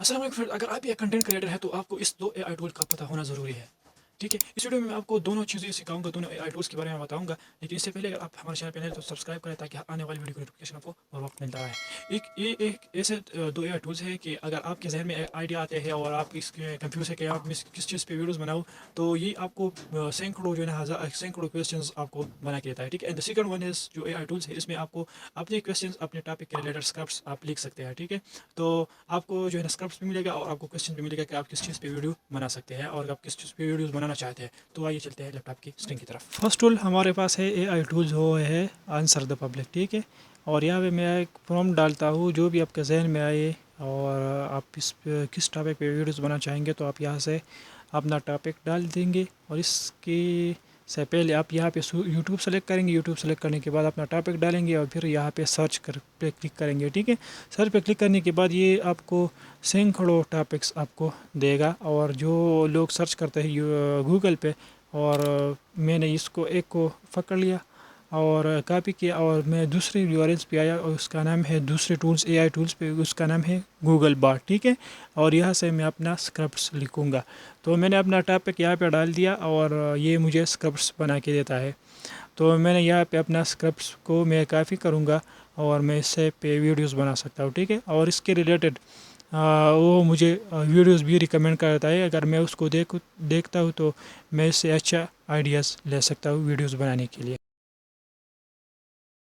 अस्सलाम वालेकुम फ्रेंड, अगर आप भी एक कंटेंट क्रिएटर है तो आपको इस दो एआई टूल का पता होना ज़रूरी है। ठीक है, इस वीडियो में मैं आपको दोनों चीज़ें सिखाऊंगा, दोनों एआई टूल्स के बारे में बताऊंगा। लेकिन इससे पहले अगर आप हमारे चैनल पर नए हैं तो सब्सक्राइब करें ताकि आने वाली वीडियो की नोटिफिकेशन आपको हर वक्त मिलता रहे। एक ऐसे दो एआई टूल्स है कि अगर आपके जहन में आइडिया आते हैं और आप इसके कंफ्यूज है कि आप किस चीज़ पे वीडियोज़ बनाऊँ, तो ये आपको सैकड़ों जो है ना सैकड़ों क्वेश्चन आपको बना के देता है। ठीक है, and the second one is जो एआई टूल्स है, इसमें आपको अपने क्वेश्चन अपने टॉपिक के रिलेटेड स्क्रिप्ट्स आप लिख सकते हैं। ठीक है, तो आपको जो है ना स्क्रिप्ट भी मिलेगा और आपको क्वेश्चन भी मिलेगा कि आप किस चीज़ पे वीडियो बना सकते हैं और आप किस चीज़ पे वीडियोस बनाना चाहते हैं। तो आइए चलते हैं लैपटॉप की स्क्रीन की तरफ। फर्स्ट टूल हमारे पास है एआई टूल, जो है आंसर द पब्लिक। ठीक है, और यहाँ पे मैं एक प्रॉम्प्ट डालता हूँ जो भी आपके जहन में आए और आप इस किस टॉपिक पे वीडियोस बनाना चाहेंगे, तो आप यहाँ से अपना टॉपिक डाल देंगे और इसकी से पहले आप यहाँ पे यूट्यूब सेलेक्ट करेंगे। यूट्यूब सेलेक्ट करने के बाद अपना टॉपिक डालेंगे और फिर यहाँ पे सर्च कर पे क्लिक करेंगे। ठीक है, सर्च पे क्लिक करने के बाद ये आपको सैकड़ों टॉपिक्स आपको देगा, और जो लोग सर्च करते हैं गूगल पे, और मैंने इसको एक को पकड़ लिया और कॉपी किया और मैं दूसरे यूआरएल पे आया और उसका नाम है, दूसरे टूल्स एआई टूल्स पे उसका नाम है गूगल बाट। ठीक है, और यहाँ से मैं अपना स्क्रिप्ट्स लिखूँगा। तो मैंने अपना टॉपिक यहाँ पे डाल दिया और ये मुझे स्क्रिप्ट्स बना के देता है। तो मैंने यहाँ पे अपना स्क्रिप्ट्स को मैं कॉपी करूँगा और मैं इससे पे वीडियोस बना सकता हूँ। ठीक है, और इसके रिलेटेड वो मुझे वीडियोस भी रिकमेंड करता है। अगर मैं उसको देखता हूँ तो मैं इससे अच्छा आइडियाज़ ले सकता हूँ वीडियोस बनाने के लिए।